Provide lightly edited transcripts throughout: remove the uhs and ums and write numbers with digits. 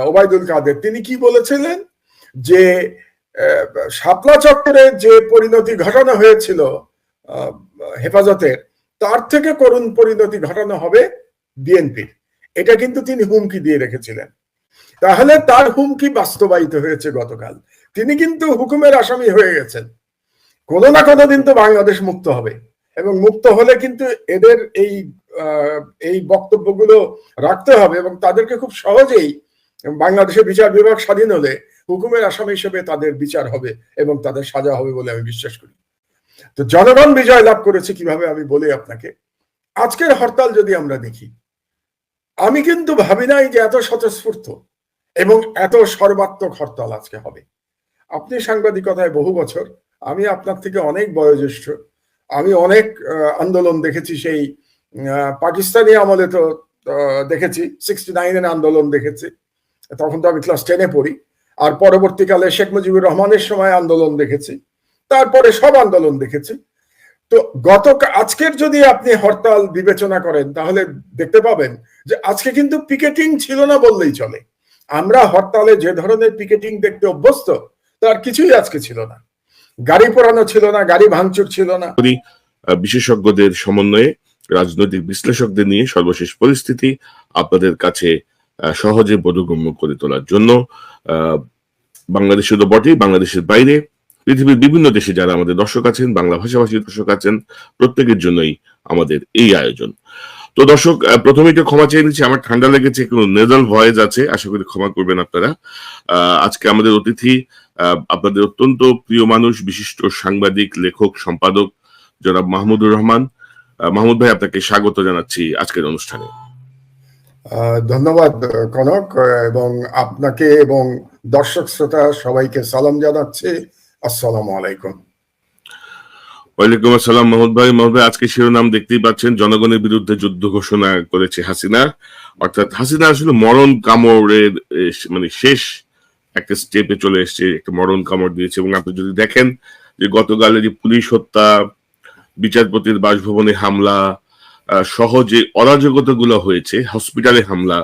ওবায়দুল কাদের, তিনি কি বলেছিলেন যে শাপলা চত্বরে যে পরিণতি ঘটানো হয়েছিল হেফাজতের, তার থেকে করুণ পরিণতি ঘটানো হবে বিএনপির। এটা কিন্তু তিনি হুমকি দিয়ে রেখেছিলেন। তাহলে তার হুমকি বাস্তবায়িত হয়েছে গতকাল। তিনি কিন্তু হুকুমের আসামি হয়ে গেছেন। কোনো না কোনো দিন তো বাংলাদেশ মুক্ত হবে, এবং মুক্ত হলে কিন্তু এদের এই বক্তব্যগুলো রাখতে হবে, এবং তাদেরকে খুব সহজেই বাংলাদেশের বিচার বিভাগ স্বাধীন হলে হুকুমের আসামি হিসেবে তাদের বিচার হবে এবং তাদের সাজা হবে বলে আমি বিশ্বাস করি। তো জনগণ বিজয় লাভ করেছে কিভাবে আমি বলি আপনাকে। আজকের হরতাল যদি আমরা দেখি, আমি কিন্তু ভাবি নাই যে এত স্বতঃস্ফূর্ত এবং এত সর্বাত্মক হরতাল আজকে হবে। আপনি সাংবাদিকতায় বহু বছর, আমি আপনার থেকে অনেক বয়োজ্যেষ্ঠ। আমি অনেক আন্দোলন দেখেছি, সেই পাকিস্তানি আমলে তো দেখেছি, 69-এর আন্দোলন দেখেছি, তখন তো আমি ক্লাস 10-এ পড়ি। আর পরবর্তীকালে শেখ মুজিবুর রহমানের সময় আন্দোলন দেখেছি, তারপরে সব আন্দোলন দেখেছি। তো আজকের যদি আপনি হরতাল বিবেচনা করেন, তাহলে দেখতে পাবেন যে আজকে কিন্তু পিকেটিং ছিল না বললেই চলে। আমরা হরতালে যে ধরনের পিকেটিং দেখতে অভ্যস্ত, তার কিছুই আজকে ছিল না। গাড়ি পোড়ানো ছিল না, গাড়ি ভাঙচুর ছিল না। বিশেষজ্ঞদের সমন্বয়ে, রাজনৈতিক বিশ্লেষকদের নিয়ে সর্বশেষ পরিস্থিতি আপনাদের কাছে সহজে বোধগম্য করে তোলার জন্য বাংলাদেশে তো বটেই, বাংলাদেশের বাইরে পৃথিবীর বিভিন্ন দেশে যারা আমাদের দর্শক আছেন, বাংলা ভাষাভাষী দর্শক আছেন, প্রত্যেকের জন্যই আমাদের এই আয়োজন। তো দর্শক, প্রথমে একটু ক্ষমা চেয়ে নিচ্ছি, আমার ঠান্ডা লেগেছে, কোনো নেজাল ভয়েস আছে, আশা করি ক্ষমা করবেন আপনারা। আজকে আমাদের অতিথি আপনাদের অত্যন্ত প্রিয় মানুষ, বিশিষ্ট সাংবাদিক, লেখক, সম্পাদক জনাব মাহমুদুর রহমান। মাহমুদ ভাই, আপনাকে স্বাগত জানাচ্ছি আজকের অনুষ্ঠানে। ধন্যবাদ কনক, এবং আপনাকে এবং দর্শক শ্রোতা সবাইকে সালাম জানাচ্ছি। আসসালামু আলাইকুম। ওয়ালাইকুম আসসালাম মাহমুদ ভাই। মাহমুদ ভাই, আজকে শিরোনাম দেখতেই পাচ্ছেন, জনগণের বিরুদ্ধে যুদ্ধ ঘোষণা করেছে হাসিনা। অর্থাৎ হাসিনা আসলে মরণ কামড়ের মানে শেষ একটা স্টেপে চলে এসছে, একটা মরণ কামড় দিয়েছে। এবং আপনি যদি দেখেন যে গতকালের যে পুলিশ হত্যা, বিচারপতির বাসভবনে হামলা সহ যে অরাজকতা গুলো হয়েছে, হসপিটালে হামলা,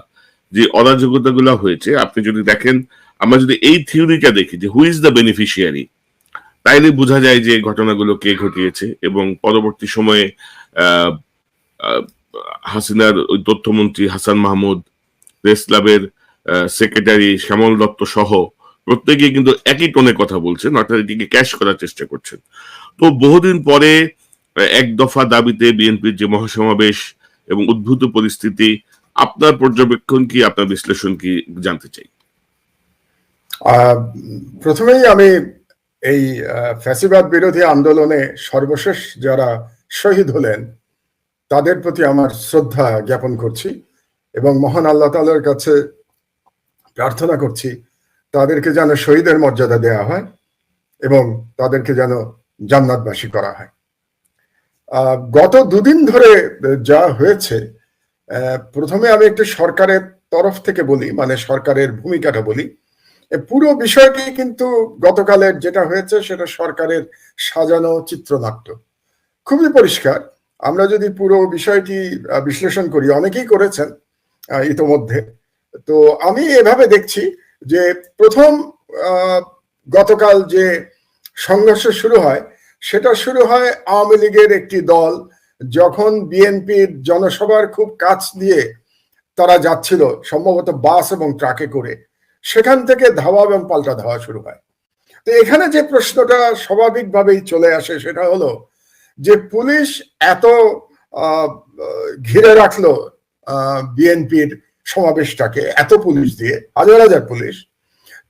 যে অরাজকতা গুলো হয়েছে, আপনি যদি দেখেন, আমরা যদি এই থিওরিটা দেখি যে হু ইজ দ্য বেনিফিশিয়ারি, তাইলে বোঝা যায় যে ঘটনাগুলো কে ঘটিয়েছে। এবং পরবর্তী সময়ে হাসিনার ওই তথ্যমন্ত্রী হাসান মাহমুদ, প্রেস ক্লাবের সেক্রেটারি শ্যামল দত্ত সহ প্রত্যেকে কিন্তু একই টোনে কথা বলছেন, অর্থাৎ এটিকে ক্যাশ করার চেষ্টা করছেন। তো বহুদিন পরে এক দফা দাবিতে বিএনপির যে মহাসমাবেশ এবং উদ্ভূত পরিস্থিতি, আপনার পর্যবেক্ষণ কি, আপনার বিশ্লেষণ কি জানতে চাই। প্রথমেই আমি এই ফ্যাসিবাদ বিরোধী আন্দোলনে সর্বশেষ যারা শহীদ হলেন তাদের প্রতি আমার শ্রদ্ধা জ্ঞাপন করছি, এবং মহান আল্লাহ তাআলার কাছে প্রার্থনা করছি তাদেরকে যেন শহীদের মর্যাদা দেওয়া হয় এবং তাদেরকে যেন জান্নাতবাসী করা হয়। গত দুদিন ধরে যা হয়েছে, প্রথমে আমি একটু সরকারের তরফ থেকে বলি, মানে সরকারের ভূমিকাটা বলি। পুরো বিষয়টি কিন্তু গতকালের যেটা হয়েছে সেটা সরকারের সাজানো চিত্রনাট্য, খুবই পরিষ্কার। আমরা যদি পুরো বিষয়টি বিশ্লেষণ করি, অনেকেই করেছেন ইতোমধ্যে, তো আমি এভাবে দেখছি যে প্রথম গতকাল যে সংঘর্ষ শুরু হয়, সেটা শুরু হয় আওয়ামী লীগের একটি দল যখন বিএনপির জনসভার খুব কাছ দিয়ে তারা যাচ্ছিল, সম্ভবত বাস এবং ট্রাকে করে, সেখান থেকে ধাওয়া এবং পাল্টা ধাওয়া শুরু হয়। তো এখানে যে প্রশ্নটা স্বাভাবিকভাবেই চলে আসে সেটা হলো যে পুলিশ এত ঘিরে রাখলো বিএনপির সমাবেশটাকে, এত পুলিশ দিয়ে, হাজার হাজার পুলিশ,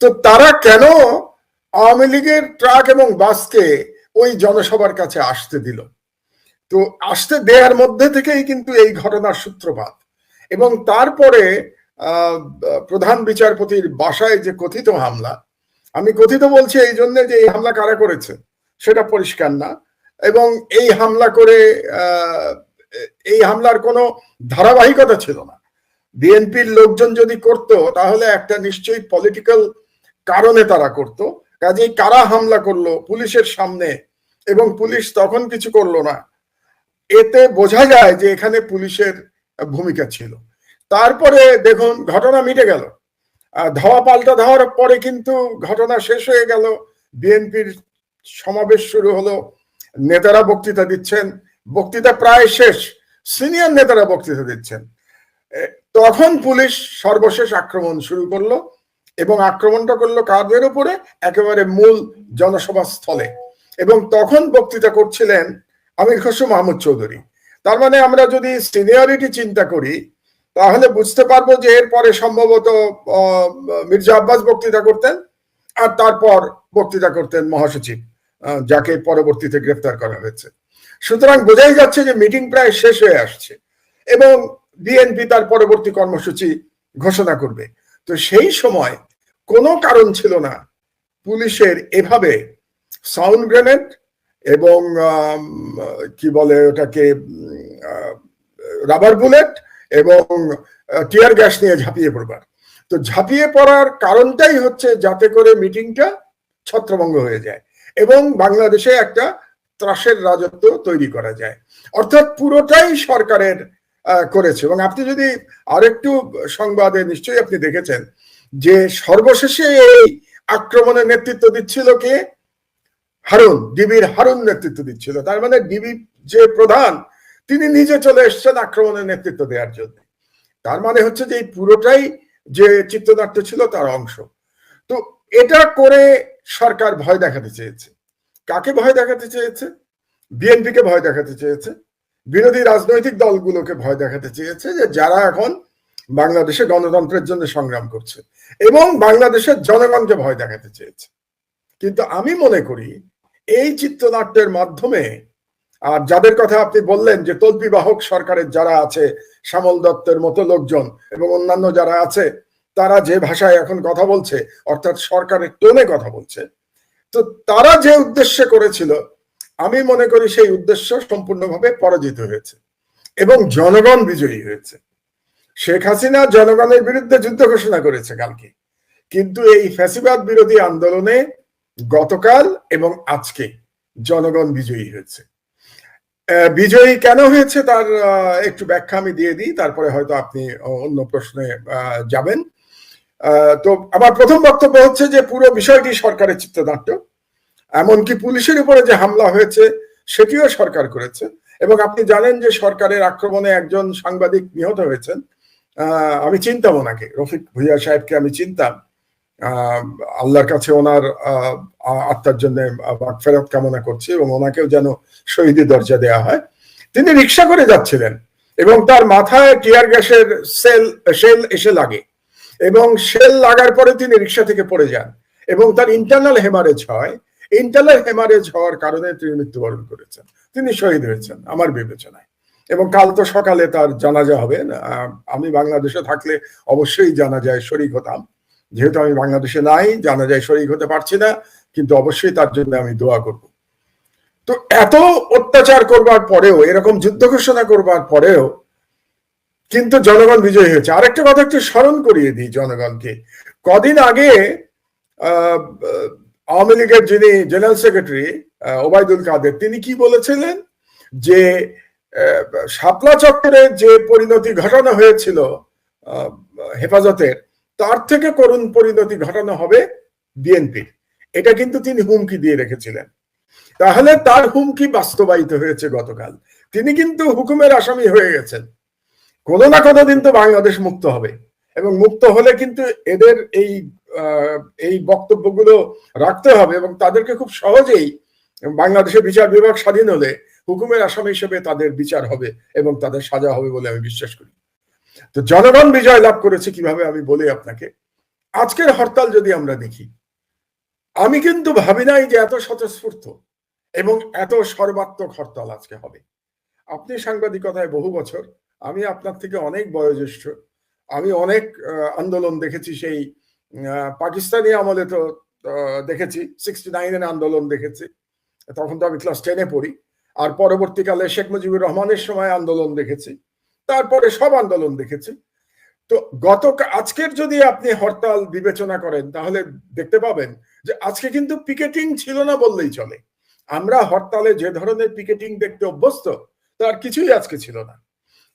তো তারা কেন আওয়ামী লীগের ট্রাক এবং বাসকে ওই জনসভার কাছে আসতে দিল? তো আসতে দেওয়ার মধ্যে থেকেই কিন্তু এই ঘটনার সূত্রপাত। এবং তারপরে প্রধান বিচারপতির বাসায় যে কথিত হামলা, আমি কথিত বলছি এই জন্য যে এই হামলা কারা করেছে সেটা পরিষ্কার না, এবং এই হামলা করে এই হামলার কোনো ধারাবাহিকতা ছিল না। বিএনপির লোকজন যদি করতো তাহলে একটা নিশ্চয়ই পলিটিক্যাল কারণে তারা করতো। কাজেই কারা হামলা করলো পুলিশের সামনে এবং পুলিশ তখন কিছু করলো না, এতে বোঝা যায় যে এখানে পুলিশের ভূমিকা ছিল। তারপরে দেখুন ঘটনা মিটে গেল, ধাওয়া পাল্টা ধাওয়ার পরে কিন্তু ঘটনা শেষ হয়ে গেল, বিএনপির সমাবেশ শুরু হলো, নেতারা বক্তৃতা দিচ্ছেন, বক্তৃতা প্রায় শেষ, সিনিয়র নেতারা বক্তৃতা দিচ্ছেন, তখন পুলিশ সর্বশেষ আক্রমণ শুরু করলো এবং আক্রমণটা করলো কাদের উপরে? একেবারে মূল জনসভা স্থলে। এবং তখন বক্তৃতা করছিলেন আমির খসরু মাহমুদ চৌধুরী। তার মানে আমরা যদি সিনিয়রিটি চিন্তা করি তাহলে বুঝতে পারবো যে এরপরে সম্ভবত মির্জা আব্বাস বক্তৃতা করতেন, আর তারপর বক্তৃতা করতেন মহাসচিব, যাকে পরবর্তীতে গ্রেফতার করা হয়েছে। সুতরাং বোঝাই যাচ্ছে যে মিটিং প্রায় শেষ হয়ে আসছে এবং বিএনপি তার পরবর্তী কর্মসূচি ঘোষণা করবে। তো সেই সময় কোনো কারণ ছিল না পুলিশের এভাবে সাউন্ড গ্রেনেড এবং কি বলে ওটাকে, রাবার বুলেট এবং টিয়ার গ্যাস নিয়ে ঝাঁপিয়ে পড়বার। তো ঝাঁপিয়ে পড়ার কারণটাই হচ্ছে যাতে করে মিটিংটা ছত্রভঙ্গ হয়ে যায় এবং বাংলাদেশে একটা ত্রাসের রাজত্ব তৈরি করা যায়। অর্থাৎ পুরোটাই সরকারের করেছে। এবং আপনি যদি আরেকটু সংবাদে নিশ্চয়ই আপনি দেখেছেন যে সর্বশেষে এই আক্রমণের নেতৃত্ব দিচ্ছিল কে? হারুন, ডিবির হারুন নেতৃত্ব দিচ্ছিল। তার মানে ডিবি যে প্রধান, তিনি নিজে চলে এসছেন আক্রমণের নেতৃত্ব দেওয়ার জন্য। তার মানে হচ্ছে যে এই পুরোটাই যে চিত্রনাট্য ছিল তার অংশ। তো এটা করে সরকার ভয় দেখাতে চেয়েছে। কাকে ভয় দেখাতে চেয়েছে? বিএনপিকে ভয় দেখাতে চেয়েছে, বিরোধী রাজনৈতিক দলগুলোকে ভয় দেখাতে চেয়েছে যে যারা এখন বাংলাদেশে গণতন্ত্রের জন্য সংগ্রাম করছে, এবং বাংলাদেশের জনগণকে ভয় দেখাতে চেয়েছে। কিন্তু আমি মনে করি এই চিত্রনাট্যের মাধ্যমে, আর যাদের কথা আপনি বললেন যে তল্পিবাহক সরকারের যারা আছে, শ্যামল দত্তের মতো লোকজন এবং অন্যান্য যারা আছে, তারা যে ভাষায় এখন কথা বলছে, অর্থাৎ সরকারের টোনে কথা বলছে, তো তারা যে উদ্দেশ্যে করেছিল আমি মনে করি সেই উদ্দেশ্য সম্পূর্ণভাবে পরাজিত হয়েছে এবং জনগণ বিজয়ী হয়েছে। শেখ হাসিনা জনগণের বিরুদ্ধে যুদ্ধ ঘোষণা করেছে কালকে, কিন্তু এই ফ্যাসিবাদ বিরোধী আন্দোলনে গতকাল এবং আজকে জনগণ বিজয়ী হয়েছে। বিজয়ী কেন হয়েছে তার একটু ব্যাখ্যা আমি দিয়ে দিই, তারপরে হয়তো আপনি অন্য প্রশ্নে যাবেন। তো আমার প্রথম বক্তব্য হচ্ছে যে পুরো বিষয়টি সরকারের চিত্রনাট্য। এমনকি পুলিশের উপরে যে হামলা হয়েছে সেটিও সরকার করেছে। এবং আপনি জানেন যে সরকারের আক্রমণে একজন সাংবাদিক নিহত হয়েছেন। আমি চিনতাম ওনাকে, রফিক ভুইয়া সাহেবকে আমি চিনতাম। আল্লাহর কাছে ওনার আত্মার জন্য ফেরত কামনা করছি এবং ওনাকেও যেন শহীদের দরজা দেওয়া হয়। তিনি রিক্সা করে যাচ্ছিলেন এবং তার মাথায় টিয়ার গ্যাসের শেল এসে লাগে এবং শেল লাগার পরে তিনি রিক্সা থেকে পড়ে যান এবং তার ইন্টারনাল হেমারেজ হয়। ইন্টারনাল হেমারেজ হওয়ার কারণে তিনি মৃত্যুবরণ করেছেন, তিনি শহীদ হয়েছেন আমার বিবেচনায়। এবং কাল তো সকালে তার জানাজা হবে। আমি বাংলাদেশে থাকলে অবশ্যই জানাজায় শরীক হতাম, যেহেতু আমি বাংলাদেশে নাই, জানাজায় শরীক হতে পারছি না, কিন্তু অবশ্যই তার জন্য আমি দোয়া করব। তো এত অত্যাচার করবার পরেও, এরকম যুদ্ধ ঘোষণা করবার পরেও কিন্তু জনগণ বিজয়ী হয়েছে। আরেকটা কথা একটু স্মরণ করিয়ে দিই জনগণকে। কদিন আগে আওয়ামী লীগের যিনি জেনারেল সেক্রেটারি ওবায়দুল কাদের, তিনি কি বলেছিলেন যে শাপলা চত্বরে যে পরিণতি ঘটানো হয়েছিল হেফাজতের, তার থেকে করুণ পরিণতি ঘটানো হবে বিএনপির। এটা কিন্তু তিনি হুমকি দিয়ে রেখেছিলেন। তাহলে তার হুমকি বাস্তবায়িত হয়েছে গতকাল। তিনি কিন্তু হুকুমের আসামি হয়ে গেছেন। কোনো না কোনো দিন তো বাংলাদেশ মুক্ত হবে, এবং মুক্ত হলে কিন্তু এদের এই বক্তব্যগুলো রাখতে হবে এবং তাদেরকে খুব সহজেই বাংলাদেশের বিচার বিভাগ স্বাধীন হলে হুকুমের আসামি হিসেবে তাদের বিচার হবে এবং তাদের সাজা হবে বলে আমি বিশ্বাস করি। তো জনগণ বিজয় লাভ করেছে কিভাবে আমি বলি আপনাকে। আজকের হরতাল যদি আমরা দেখি, আমি কিন্তু ভাবি নাই যে এত স্বতঃস্ফূর্ত এবং এত সর্বাত্মক হরতাল আজকে হবে। আপনি সাংবাদিকতায় বহু বছর, আমি আপনার থেকে অনেক বয়োজ্যেষ্ঠ। আমি অনেক আন্দোলন দেখেছি, সেই পাকিস্তানি আমলে তো দেখেছি, 69-এর আন্দোলন দেখেছি, তখন তো আমি ক্লাস 10-এ পড়ি। আর পরবর্তীকালে শেখ মুজিবুর রহমানের সময় আন্দোলন দেখেছি, তারপরে সব আন্দোলন দেখেছি। তো আজকের যদি আপনি হরতাল বিবেচনা করেন তাহলে দেখতে পাবেন যে আজকে কিন্তু পিকেটিং ছিল না বললেই চলে। আমরা হরতালে যে ধরনের পিকেটিং দেখতে অভ্যস্ত তার কিছুই আজকে ছিল না।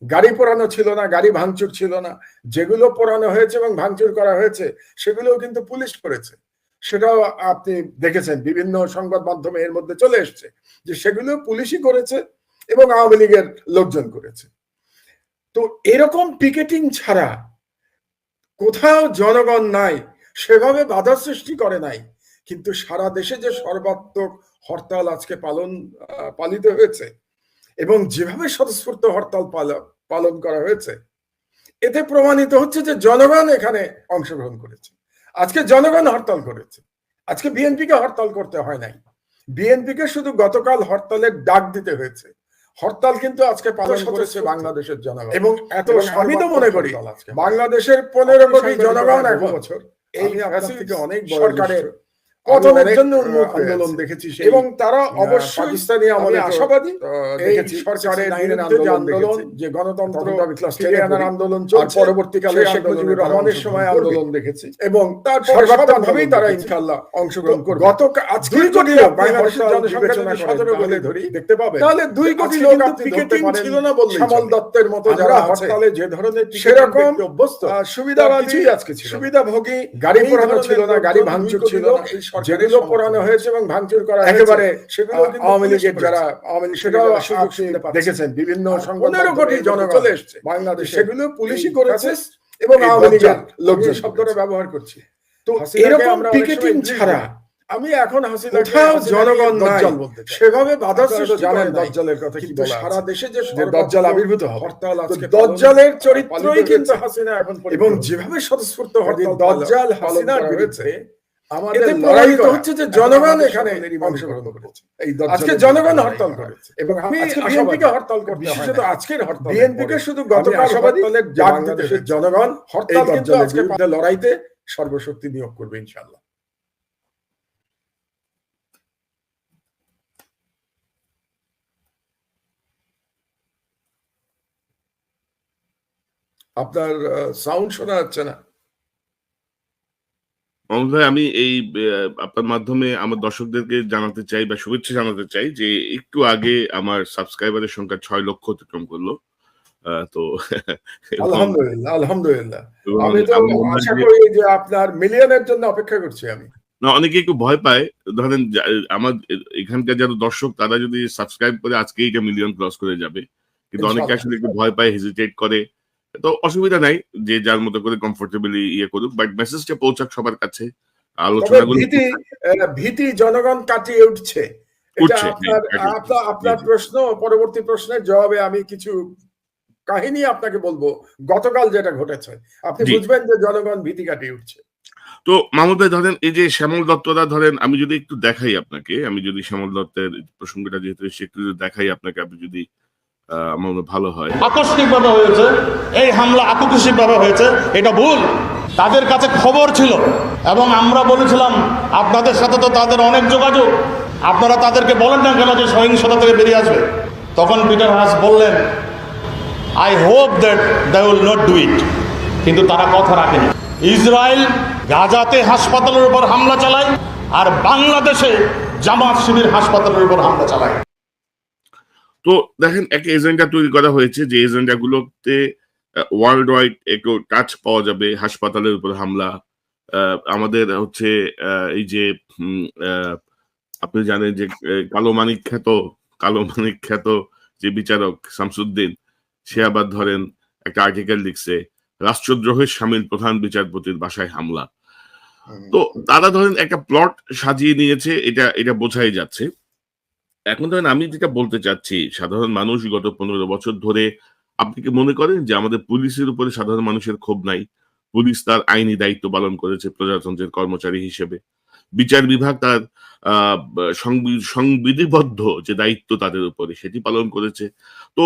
গাড়ি পোড়ানো ছিল না, গাড়ি ভাঙচুর ছিল না। যেগুলো পোড়ানো হয়েছে এবং ভাঙচুর করা হয়েছে সেগুলোও কিন্তু পুলিশ করেছে। সেটাও আপনি দেখেছেন, বিভিন্ন সংবাদ মাধ্যমে এর মধ্যে চলে এসছে যে সেগুলো পুলিশই করেছে এবং আওয়ামী লীগের লোকজন করেছে। তো এরকম পিকেটিং ছাড়া কোথাও জনগণ নাই, সেভাবে বাধা সৃষ্টি করে নাই। কিন্তু সারা দেশে যে সর্বাত্মক হরতাল আজকে পালিত হয়েছে এবং যেভাবে স্বতঃস্ফূর্ত হরতাল পালন করা হয়েছে, এতে প্রমাণিত হচ্ছে যে জনগণ এখানে অংশগ্রহণ করেছে। আজকে জনগণ হরতাল করেছে, আজকে বিএনপিকে হরতাল করতে হয় নাই। বিএনপিকে শুধু গতকাল হরতালের ডাক দিতে হয়েছে। হরতাল কিন্তু আজকে পালন করেছে বাংলাদেশের জনগণ। এবং এত আমি তো মনে করি বাংলাদেশের 15 কোটি জনগণ এক বছর এই থেকে অনেক সরকারের পতনের জন্য আন্দোলন দেখেছি, এবং তারা অবশ্যই পাকিস্তানি আমলে আশাবাদী এই সরকারের বিরুদ্ধে আন্দোলন, যে গণতন্ত্র ফিরিয়ে আনার আন্দোলন চলছে, পরবর্তীকালে শেখ মুজিবুর রহমানের সময় আন্দোলন দেখেছি, এবং তার সর্বাত্মকভাবেই তারা ইনশাআল্লাহ অংশগ্রহণ করবে। গত আজকে 2 কোটি লোক বাংলাদেশের জনসংখ্যা যদি 17 বলে ধরি দেখতে পাবেন, তাহলে 2 কোটি লোক পিকেটিং ছিল না বললেই শ্যামল দত্তের মতো যারা হরতালে যে ধরনের সেরকম অভ্যস্ত সুবিধাবাদী আজকে ছিল, সুবিধাভোগী, গাড়ি পোড়ানো ছিল না, গাড়ি ভাঙচুর ছিল না, যেগুলো পোড়ানো হয়েছে এবং ভাঙচুর করা একেবারে সেগুলো আওয়ামী লীগের যারা আওয়ামী লীগ সেটাও দেখেছেন, বিভিন্ন সংবাদ 15 কোটি জনগণ চলে এসছে বাংলাদেশে, সেগুলো পুলিশই করেছে এবং আওয়ামী লীগের লোকজন শব্দটা ব্যবহার করছি। তো এরকম পিকেটিং ছাড়া আমি এখন কোথাও জনগণ নাই, সেভাবে বাধা সৃষ্টি জানেন দজ্জালের কথা কি বলা, সারা দেশে যে দজ্জাল আবির্ভূত হবে, হরতাল আজকে দজ্জালের চরিত্রই কিন্তু হাসিনা এখন, এবং যেভাবে স্বতঃস্ফূর্ত হরতাল দজ্জাল হাসিনার বিরুদ্ধে আমাদের লড়াই হচ্ছে যে জনগণ এখানে অংশগ্রহণ করেছে। এই আজকে জনগণ হরতাল করেছে এবং আমি বিএনপিকে হরতাল করতে, বিশেষত আজকের হরতাল বিএনপিকে শুধু গতকাল হরতালের ডাক দিতে জনগণ হরতাল কিন্তু আজকে লড়াইতে সর্বশক্তি নিয়োগ করবে ইনশাআল্লাহ। আপনার সাউন্ড শোনা যাচ্ছে না। ভাই, আমি এই আপনার মাধ্যমে আমার দর্শকদেরকে জানাতে চাই বা শুভেচ্ছা জানাতে চাই যে একটু আগে আমার সাবস্ক্রাইবারের সংখ্যা 6 লক্ষ অতিক্রম করলো। তো আলহামদুলিল্লাহ, আলহামদুলিল্লাহ। আমি তো আশা করি যে আপনার মিলিয়নের জন্য অপেক্ষা করছি আমি। না, অনেকে একটু ভয় পায়, ধরেন আমার এখানকার যারা দর্শক তারা যদি সাবস্ক্রাইব করে আজকে এটা মিলিয়ন ক্রস করে যাবে, কিন্তু অনেকে আসলে একটু ভয় পায়, হেজিটেট করে। তো অসুবিধা নাই, যে যার মতো করে কমফোর্টেবলি ইয়ে করুক, বাট মেসেজটা পৌঁছাক সবার কাছে। আলোচনাগুলো ভীতি জনগণ কাটিয়ে উঠছে। এটা আপনার প্রশ্ন, পরবর্তী প্রশ্নের জবাবে আমি কিছু কাহিনী আপনাকে বলবো গতকাল যেটা ঘটেছে, আপনি বুঝবেন যে জনগণ ভীতি কাটিয়ে উঠছে। তো মাহমুদ ভাই, ধরেন এই যে শ্যামল দত্তরা, ধরেন আমি যদি একটু দেখাই আপনাকে, আমি যদি শ্যামল দত্তের প্রসঙ্গটা যেহেতু একটু দেখাই আপনাকে, আপনি যদি আমার ভালো হয়। আকস্মিক ভাবে হয়েছে এই হামলা, আকস্মিক ভাবে হয়েছে, এটা ভুল। তাদের কাছে খবর ছিল এবং আমরা বলেছিলাম আপনাদের সাথে তো তাদের অনেক যোগাযোগ, আপনারা তাদেরকে বলেন না কেন যে সহিংসতা থেকে বেরিয়ে আসবে। তখন পিটার হাস বললেন, I hope that they will not do it. কিন্তু তারা কথা রাখেনি। ইসরায়েল গাজাতে হাসপাতালের উপর হামলা চালায় আর বাংলাদেশে জামাত শিবির হাসপাতালের উপর হামলা চালায়। তো দেখেন, একটা এজেন্ডা তৈরি করা হয়েছে, যে এজেন্ডা গুলোতে ওয়ার্ল্ড ওয়াইড একটু টাচ পাওয়া যাবে। হাসপাতালের উপর হামলা, আমাদের হচ্ছে এই যে আপনি জানেন যে কালো মানিক খ্যাত যে বিচারক শামসুদ্দিন, সে আবার ধরেন একটা আর্টিকেল লিখছে, রাষ্ট্রদ্রোহের শামিল প্রধান বিচারপতির বাসায় হামলা। তো তারা ধরেন একটা প্লট সাজিয়ে নিয়েছে, এটা বোঝাই যাচ্ছে। এখন ধরেন আমি যেটা বলতে চাচ্ছি, সাধারণ মানুষ গত 15 বছর ধরে, আপনি কি মনে করেন যে আমাদের পুলিশের উপরে সাধারণ মানুষের ক্ষোভ নাই? পুলিশ তার আইনি দায়িত্ব পালন করেছে প্রজাতন্ত্রের কর্মচারী হিসেবে। বিচার বিভাগ তার সংবিধিবদ্ধ যে দায়িত্ব তাদের উপরে, সেটি পালন করেছে। তো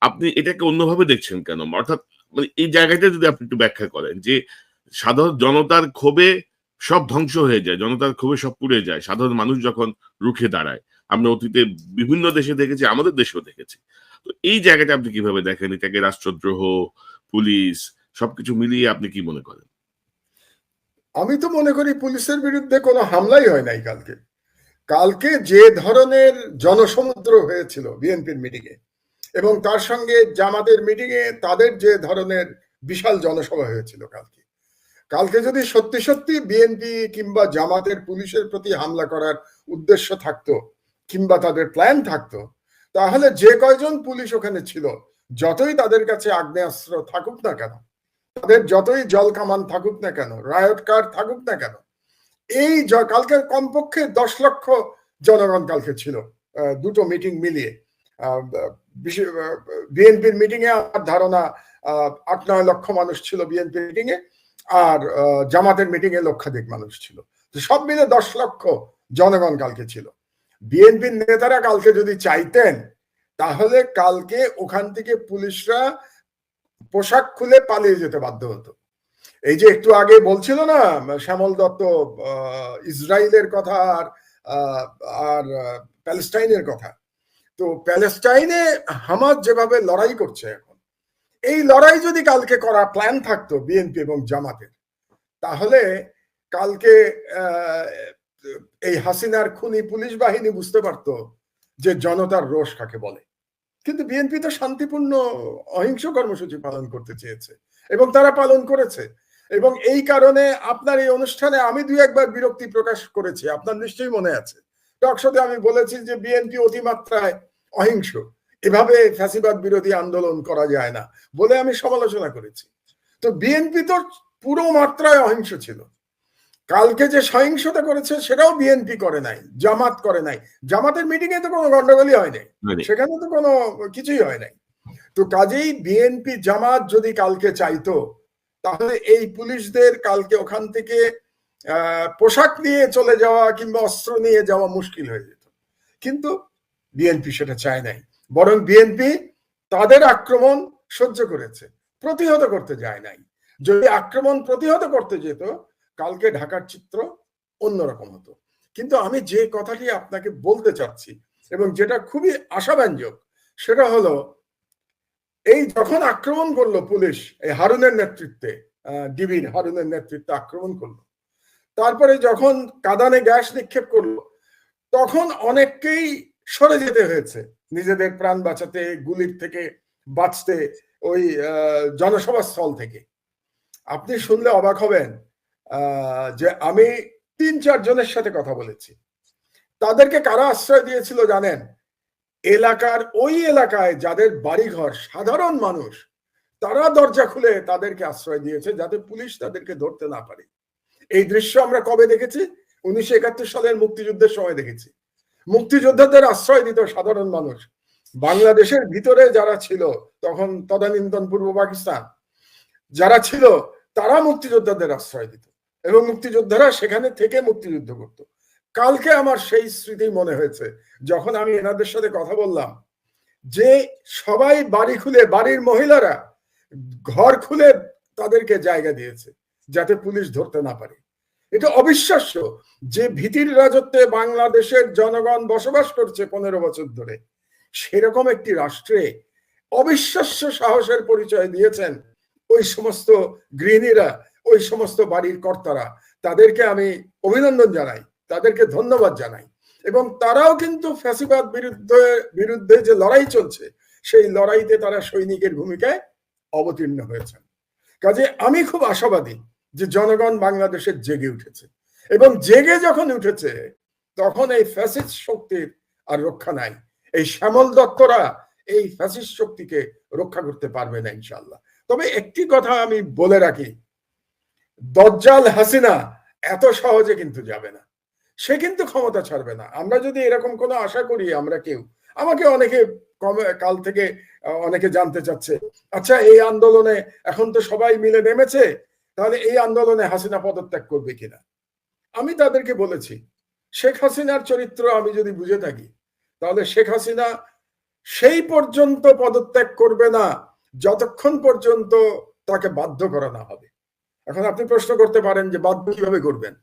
আপনি এটাকে অন্যভাবে দেখছেন কেন? অর্থাৎ মানে এই জায়গাটা যদি আপনি একটু ব্যাখ্যা করেন, যে সাধারণ জনতার ক্ষোভে সব ধ্বংস হয়ে যায়, জনতার ক্ষোভে সব পুড়ে যায়, সাধারণ মানুষ যখন রুখে দাঁড়ায়। আমরা অতীতে বিভিন্ন দেশে দেখেছি, আমাদের দেশেও দেখেছি। তো এই জায়গাটা আপনি কিভাবে দেখেন? এটাকে রাষ্ট্রদ্রোহ, পুলিশ, সবকিছু মিলিয়ে আপনি কি মনে করেন? আমি তো মনে করি পুলিশের বিরুদ্ধে কোনো হামলাই হয় নাই কালকে। যে ধরনের জনসমুদ্র হয়েছিল বিএনপির মিটিংয়ে, এবং তার সঙ্গে জামাতের মিটিং এ তাদের যে ধরনের বিশাল জনসভা হয়েছিল কালকে যদি সত্যি সত্যি বিএনপি কিংবা জামাতের পুলিশের প্রতি হামলা করার উদ্দেশ্য থাকতো কিংবা তাদের প্ল্যান থাকতো, তাহলে যে কয়জন পুলিশ ওখানে ছিল, যতই তাদের কাছে আগ্নেয়াস্ত্র থাকুক না কেন, তাদের যতই জল কামান থাকুক না কেন, রায়ট কার থাকুক না কেন, এই কালকে কমপক্ষে 10 লক্ষ জনগণ কালকে ছিল দুটো মিটিং মিলিয়ে। বিএনপির মিটিং এ আমার ধারণা 8-9 লক্ষ মানুষ ছিল বিএনপির মিটিং এ, আর জামাতের মিটিং এ লক্ষাধিক মানুষ ছিল। তো সব মিলে 10 লক্ষ জনগণ কালকে ছিল। বিএনপির নেতারা কালকে যদি চাইতেন, তাহলে কালকে ওখান থেকে পুলিশরা পোশাক খুলে পালিয়ে যেতে বাধ্য হতো। এই যে একটু আগে বলছিল না শ্যামল দত্ত ইসরায়েলের কথা আর প্যালেস্টাইনের কথা, তো প্যালেস্টাইনে হামাস যেভাবে লড়াই করছে এখন, এই লড়াই যদি কালকে করা প্ল্যান থাকতো বিএনপি এবং জামাতের, তাহলে কালকে এই হাসিনার খুনি পুলিশ বাহিনী বুঝতে পারতো যে জনতার রোষ কাকে বলে। কিন্তু বিএনপি তো শান্তিপূর্ণ অহিংস কর্মসূচি পালন করতে চেয়েছে এবং তারা পালন করেছে। এবং এই কারণে আপনার এই অনুষ্ঠানে আমি 2-1 বার বিরক্তি প্রকাশ করেছি, আপনার নিশ্চয়ই মনে আছে। টকশোতে আমি বলেছি যে বিএনপি অতিমাত্রায় অহিংস, এভাবে ফ্যাসিবাদ বিরোধী আন্দোলন করা যায় না বলে আমি সমালোচনা করেছি। তো বিএনপি তো পুরো মাত্রায় অহিংস ছিল। কালকে যে সহিংসতা করেছে সেটাও বিএনপি করে নাই, জামাত করে নাই। জামাতের মিটিং এ তো কোনো গন্ডগোলই হয় নাই, সেখানে তো কোনো কিছুই হয় নাই। তো কাজেই বিএনপি জামাত যদি কালকে চাইতো, তাহলে এই পুলিশদের কালকে ওখান থেকে পোশাক নিয়ে চলে যাওয়া কিংবা অস্ত্র নিয়ে যাওয়া মুশকিল হয়ে যেত। কিন্তু বিএনপি সেটা চায় নাই, বরং বিএনপি তাদের আক্রমণ সহ্য করেছে, প্রতিহত করতে যায় নাই। যদি আক্রমণ প্রতিহত করতে যেত, কালকে ঢাকার চিত্র অন্যরকম হতো। কিন্তু আমি যে কথাটি আপনাকে বলতে চাচ্ছি এবং যেটা খুবই আশাব্যঞ্জক, সেটা হলো এই যখন আক্রমণ করলো পুলিশ, এই হারুনের নেতৃত্বে, ডিবির হারুনের নেতৃত্বে আক্রমণ করলো, তারপরে যখন কাঁদানে গ্যাস নিক্ষেপ করলো, তখন অনেককেই সরে যেতে হয়েছে নিজেদের প্রাণ বাঁচাতে, গুলির থেকে বাঁচতে, ওই জনসভা স্থল থেকে। আপনি শুনলে অবাক হবেন যে আমি 3-4 জনের সাথে কথা বলেছি। তাদেরকে কারা আশ্রয় দিয়েছিল জানেন? ওই এলাকায় যাদের বাড়িঘর, সাধারণ মানুষ, তারা দরজা খুলে তাদেরকে আশ্রয় দিয়েছে যাতে পুলিশ তাদেরকে ধরতে না পারে। এই দৃশ্য আমরা কবে দেখেছি? 1971 সালের মুক্তিযুদ্ধের সময় দেখেছি। মুক্তিযোদ্ধাদের আশ্রয় দিত সাধারণ মানুষ। বাংলাদেশের ভিতরে যারা ছিল তখন, তদানীন্তন পূর্ব পাকিস্তান যারা ছিল, তারা মুক্তিযোদ্ধাদের আশ্রয় দিত এবং মুক্তিযোদ্ধারা সেখানে থেকে মুক্তিযুদ্ধ করত। কালকে আমার সেই স্মৃতি মনে হয়েছে যখন আমি এনাদের সাথে কথা বললাম, যে সবাই বাড়ি খুলে, বাড়ির মহিলারা ঘর খুলে তাদেরকে জায়গা দিয়েছে যাতে পুলিশ ধরতে না পারে। এটা অবিশ্বাস্য যে ভীতির রাজত্বে বাংলাদেশের জনগণ বসবাস করছে 15 বছর ধরে, সেরকম একটি রাষ্ট্রে অবিশ্বাস্য সাহসের পরিচয় দিয়েছেন ওই সমস্ত গৃহিণীরা, ওই সমস্ত বাড়ির কর্তারা। তাদেরকে আমি অভিনন্দন জানাই, তাদেরকে ধন্যবাদ জানাই। এবং তারাও কিন্তু ফ্যাসিবাদ বিরুদ্ধে যে লড়াই চলছে, সেই লড়াইতে তারা সৈনিকের ভূমিকায় অবতীর্ণ হয়েছেন। কাজে আমি খুব আশাবাদী যে জনগণ বাংলাদেশের জেগে উঠেছে, এবং জেগে যখন উঠেছে তখন এই ফ্যাসিস্ট শক্তির আর রক্ষা নাই। এই শ্যামল দত্তরা এই ফ্যাসিস্ট শক্তিকে রক্ষা করতে পারবে না ইনশাআল্লাহ। তবে একটি কথা আমি বলে রাখি, দজ্জাল হাসিনা এত সহজে কিন্তু যাবে না, সে কিন্তু ক্ষমতা ছাড়বে না। আমরা যদি এরকম কোনো আশা করি, আমরা কেউ, আমাকে অনেকে কাল থেকে অনেকে জানতে চাচ্ছে, আচ্ছা এই আন্দোলনে এখন তো সবাই মিলে নেমেছে, তাহলে এই আন্দোলনে হাসিনা পদত্যাগ করবে কিনা? আমি তাদেরকে বলেছি, শেখ হাসিনার চরিত্র আমি যদি বুঝে থাকি, তাহলে শেখ হাসিনা সেই পর্যন্ত পদত্যাগ করবে না যতক্ষণ পর্যন্ত তাকে বাধ্য করা না হবে। এখন আপনি প্রশ্ন করতে পারেন যে বাধ্য কিভাবে করবেন?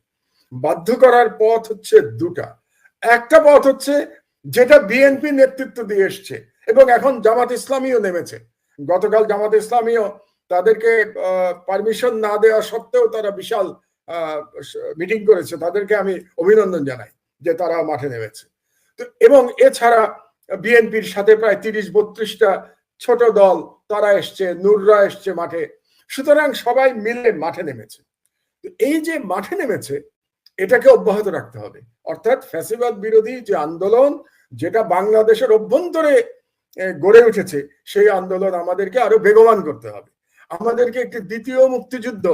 বাধ্য করার পথ হচ্ছে দুটা। একটা পথ হচ্ছে যেটা বিএনপি নেতৃত্ব দিয়ে এসছে, এবং এখন জামাত ইসলামীও নেমেছে। গতকাল জামাত ইসলামীও তাদেরকে পারমিশন না দেওয়া সত্ত্বেও তারা বিশাল মিটিং করেছে, তাদেরকে আমি অভিনন্দন জানাই যে তারা মাঠে নেমেছে। তো এবং এছাড়া বিএনপির সাথে প্রায় 30-32টা ছোট দল তারা এসছে, নূররা এসছে মাঠে। সুতরাং সবাই মিলে মাঠে নেমেছে। এই যে মাঠে নেমেছে এটাকে অব্যাহত রাখতে হবে। অর্থাৎ ফ্যাসিবাদ বিরোধী যে আন্দোলন, যেটা বাংলাদেশের অভ্যন্তরে গড়ে উঠেছে, সেই আন্দোলন আমাদেরকে আরো বেগবান করতে হবে। আমাদেরকে একটি দ্বিতীয় মুক্তিযুদ্ধ,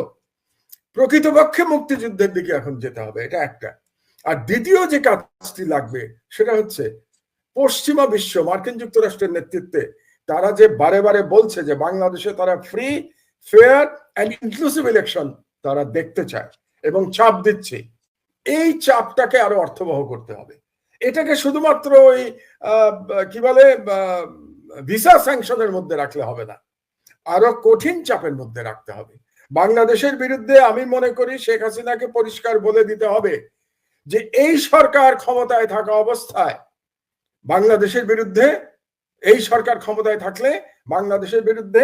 প্রকৃতপক্ষে মুক্তিযুদ্ধের দিকে এখন যেতে হবে, এটা একটা। আর দ্বিতীয় যে কাজটি লাগবে সেটা হচ্ছে পশ্চিমা বিশ্ব, মার্কিন যুক্তরাষ্ট্রের নেতৃত্বে তারা যে বারে বারে বলছে যে বাংলাদেশে তারা free, fair and inclusive election তারা দেখতে চায় এবং চাপ দিচ্ছে, এই চাপটাকে আরো অর্থবহ করতে হবে। এটাকে শুধুমাত্র ওই কি বলে ভিসা স্যাংশনের মধ্যে রাখলে হবে না, আরো কঠিন চাপের মধ্যে রাখতে হবে। বাংলাদেশের বিরুদ্ধে আমি মনে করি শেখ হাসিনাকে পরিষ্কার বলে দিতে হবে যে এই সরকার ক্ষমতায় থাকা অবস্থায় বাংলাদেশের বিরুদ্ধে, এই সরকার ক্ষমতায় থাকলে বাংলাদেশের বিরুদ্ধে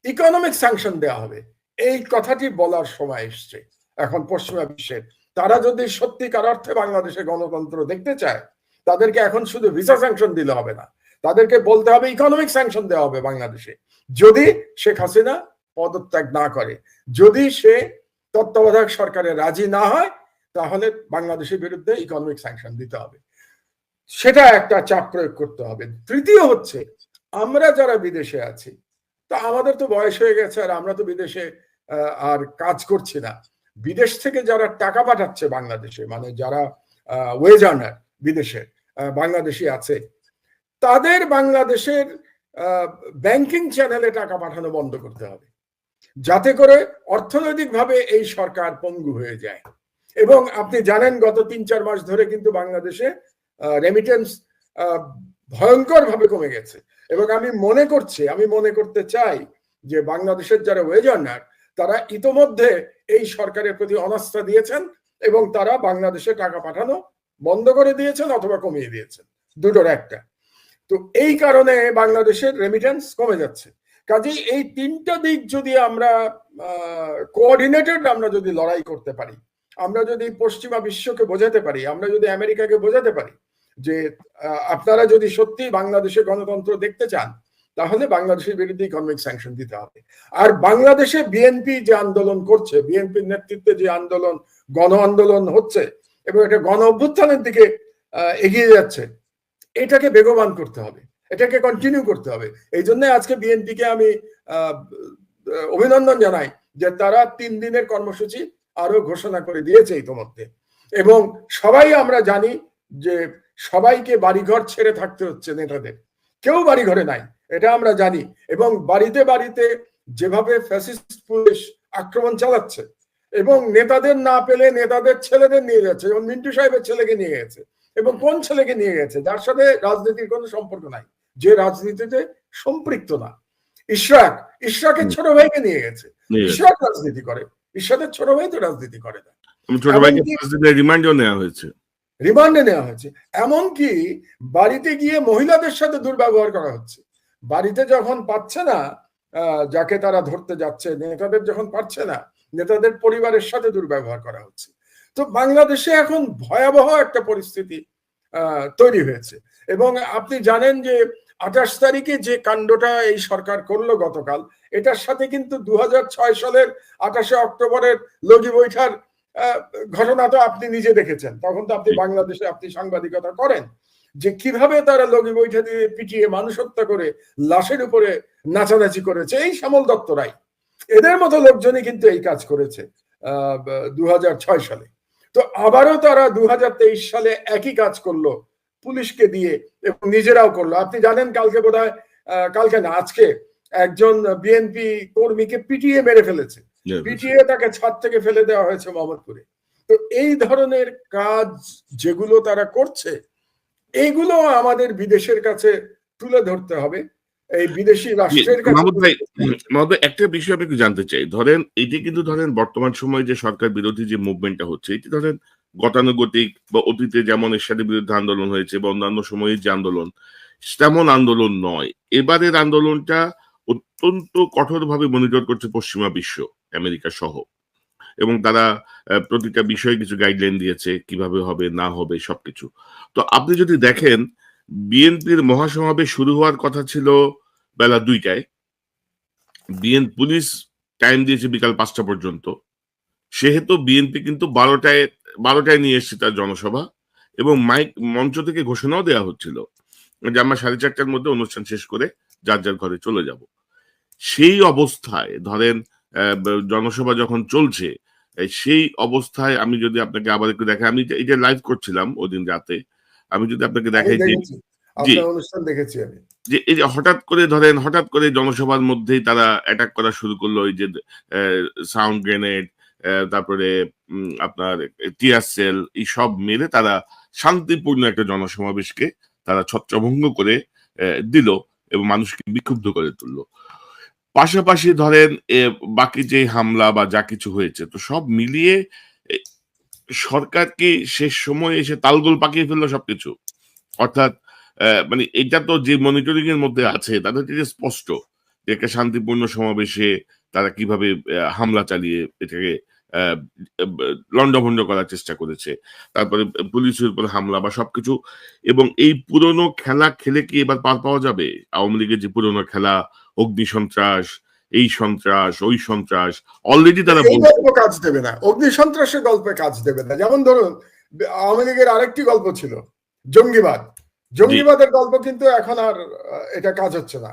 ইকোনমিক স্যাংশন দেওয়া হবে। এই কথাটি বলার সময় এসছে এখন পশ্চিমা বিশ্বের। তারা যদি সত্যিকার অর্থে বাংলাদেশে গণতন্ত্র দেখতে চায়, তাদেরকে এখন শুধু ভিসা স্যাংশন দিলে হবে না, তাদেরকে বলতে হবে ইকোনমিক স্যাংশন দেওয়া হবে বাংলাদেশে। যদি শেখ হাসিনা পদত্যাগ না করে, যদি সে তত্ত্বাবধায়ক সরকারে রাজি না হয়, তাহলে বাংলাদেশের বিরুদ্ধে ইকোনমিক স্যাংশন দিতে হবে। সেটা একটা চাপ প্রয়োগ করতে হবে। তৃতীয় হচ্ছে, আমরা যারা বিদেশে আছি, তা আমাদের তো বয়স হয়ে গেছে আর আমরা তো বিদেশে আর কাজ করছি না। বিদেশ থেকে যারা টাকা পাঠাচ্ছে বাংলাদেশে, মানে যারা ওয়েজ আর্নার বিদেশে বাংলাদেশি আছে, তাদের বাংলাদেশের ব্যাংকিং চ্যানেলে টাকা পাঠানো বন্ধ করতে হবে, যাতে করে অর্থনৈতিকভাবে এই সরকার পঙ্গু হয়ে যায়। এবং আপনি জানেন গত 3-4 মাস ধরে কিন্তু বাংলাদেশে রেমিটেন্স ভয়ঙ্কর ভাবে কমে গেছে। এবং আমি মনে করতে চাই যে বাংলাদেশের যারা ওয়েজ আর্নার, তারা ইতোমধ্যে এই সরকারের প্রতি অনাস্থা দিয়েছেন এবং তারা বাংলাদেশে টাকা পাঠানো বন্ধ করে দিয়েছেন অথবা কমিয়ে দিয়েছেন, দুটোর একটা। তো এই কারণে বাংলাদেশের রেমিটেন্স কমে যাচ্ছে। কাজেই এই তিনটা দিক যদি আমরা কোঅর্ডিনেটেড আমরা যদি লড়াই করতে পারি, আমরা যদি পশ্চিমা বিশ্বকে বোঝাতে পারি, আমরা যদি আমেরিকাকে বোঝাতে পারি যে আপনারা যদি সত্যি বাংলাদেশে গণতন্ত্র দেখতে চান, তাহলে বাংলাদেশের বিরুদ্ধে ইকোনমিক স্যাংশন দিতে হবে। আর বাংলাদেশে বিএনপি যে আন্দোলন করছে, বিএনপির নেতৃত্বে যে আন্দোলন, গণ আন্দোলন হচ্ছে এবং এটা গণ অভ্যুত্থানের দিকে এগিয়ে যাচ্ছে, এটাকে বেগবান করতে হবে, এটাকে কন্টিনিউ করতে হবে। এই জন্য আজকে বিএনপিকে আমি অভিনন্দন জানাই যে তারা 3 দিনের কর্মসূচি আরো ঘোষণা করে দিয়েছে ইতোমধ্যে। এবং সবাই আমরা জানি যে সবাইকে বাড়িঘর ছেড়ে থাকতে হচ্ছে নেতাদের, কেউ বাড়ি ঘরে নাই, এটা আমরা জানি। এবং বাড়িতে বাড়িতে যেভাবে ফ্যাসিস্ট পুলিশ আক্রমণ চালাচ্ছে এবং নেতাদের না পেলে নেতাদের ছেলেদের নিয়ে যাচ্ছে, যেমন মিন্টু সাহেবের ছেলেকে নিয়ে গেছে। এবং কোন ছেলেকে নিয়ে গেছে? যার সাথে রাজনীতির কোনো সম্পর্ক নাই, যে রাজনীতিতে সম্পৃক্ত না। ইশরাকের ছোট ভাইকে নিয়ে গেছে। ইশরাক রাজনীতি করে, ইশরাকের ছোট ভাই তো রাজনীতি করে না। রিমান্ডে নেওয়া হয়েছে। এমনকি বাড়িতে গিয়ে মহিলাদের সাথে দুর্ব্যবহার করা হচ্ছে। বাড়িতে যখন পাচ্ছে না যাকে তারা ধরতে যাচ্ছে, নেতাদের যখন পাচ্ছে না, নেতাদের পরিবারের সাথে দুর্ব্যবহার করা হচ্ছে। তো বাংলাদেশে এখন ভয়াবহ একটা পরিস্থিতি তৈরি হয়েছে। এবং আপনি জানেন যে 28 তারিখে যে কাণ্ডটা এই সরকার করলো গতকাল, এটার সাথে কিন্তু 2006 সালের 28 অক্টোবরের লগি বৈঠার ঘটনা তো আপনি নিজে দেখেছেন। তখন তো আপনি বাংলাদেশে আপনি সাংবাদিকতা করেন, যে কিভাবে তারা লগি বৈঠা দিয়ে পিটিয়ে মানুষ হত্যা করে লাশের উপরে নাচানাচি করেছে এই শ্যামল দত্ত রায়, এদের মতো লোকজনই কিন্তু এই কাজ করেছে 2006 সালে। তো আবারও তারা 2023 সালে একই কাজ করলো পুলিশকে দিয়ে এবং নিজেরাও করলো। আপনি জানেন কালকে বোধহয়, কালকে না আজকে, একজন বিএনপি কর্মীকে পিটিয়ে মেরে ফেলেছে, পিটিয়ে তাকে ছাদ থেকে ফেলে দেওয়া হয়েছে মোহাম্মদপুরে। তো এই ধরনের কাজ যেগুলো তারা করছে, এইগুলো আমাদের বিদেশের কাছে তুলে ধরতে হবে, এই বিদেশি রাষ্ট্রের কাছে। মাহবুব, একটা বিষয় আমি একটু জানতে চাই। ধরেন এটি কিন্তু ধরেন বর্তমান সময়ে যে সরকার বিরোধী যে মুভমেন্টটা হচ্ছে, এটি ধরেন গতানুগতিক বা অতীতে যেমন এরশাদের বিরুদ্ধে আন্দোলন হয়েছে বা অন্যান্য সময়ে যে আন্দোলন, তেমন আন্দোলন নয়। এবারের আন্দোলনটা অত্যন্ত কঠোরভাবে মনিটর করছে পশ্চিমা বিশ্ব, আমেরিকা সহ, এবং তারা প্রতিটা বিষয়ে কিছু গাইডলাইন দিয়েছে কিভাবে হবে না হবে সবকিছু। তো আপনি যদি দেখেন বিএনপির মহাসমাবেশ শুরু হওয়ার কথা ছিল বেলা 2টায়। পুলিশ টাইম দিয়েছে বিকাল 5টা পর্যন্ত। সেহেতু বিএনপি কিন্তু 12টায় নিয়ে এসেছে তার জনসভা, এবং মাইক মঞ্চ থেকে ঘোষণাও দেওয়া হচ্ছিল যে আমরা 4:30টার মধ্যে অনুষ্ঠান শেষ করে যার যার ঘরে চলে যাব। সেই অবস্থায় ধরেন জনসভা যখন চলছে, সেই অবস্থায় আমি যদি আপনাকে আবার একটু দেখাই, আমি এটা লাইভ করছিলাম ওদিন রাতে, আমি যদি আপনাকে দেখাই যে জি, আপনার অনুষ্ঠান দেখেছি আমি। যে এই যে হঠাৎ করে জনসভার মধ্যেই তারা অ্যাটাক করা শুরু করলো, ওই যে সাউন্ড গ্রেনেড, তারপরে আপনার টিয়ার সেল, এই সব মেরে তারা শান্তিপূর্ণ একটা জনসমাবেশকে তারা ছত্রভঙ্গ করে দিল এবং মানুষকে বিক্ষুব্ধ করে তুললো। পাশাপাশি ধরেন বাকি যে হামলা বা যা কিছু হয়েছে, তো সব মিলিয়ে এ, সরকার কি শেষ সময়ে এসে তালগোল পাকিয়ে ফেললো সবকিছু। অর্থাৎ মানে এটা তো যে মনিটরিং এর মধ্যে আছে তাদের থেকে স্পষ্ট যে একটা শান্তিপূর্ণ সমাবেশে তারা কিভাবে হামলা চালিয়ে এটাকে লন্ডভন্ড করার চেষ্টা করেছে, তারপরে পুলিশের উপর হামলা বা সবকিছু। এবং এই পুরনো খেলা খেলে কি এবার পার পাওয়া যাবে? আওয়ামী লীগের যে পুরনো খেলা, অগ্নি সন্ত্রাস, এই সন্ত্রাস, ওই সন্ত্রাস, অলরেডি তারা এই গল্প কাজ দেবে না, অগ্নি সন্ত্রাসের গল্পে কাজ দেবে না। যেমন ধরুন আওয়ামী লীগের আরেকটি গল্প ছিল জঙ্গিবাদ। জঙ্গিবাদের গল্প কিন্তু এখন আর এটা কাজ হচ্ছে না।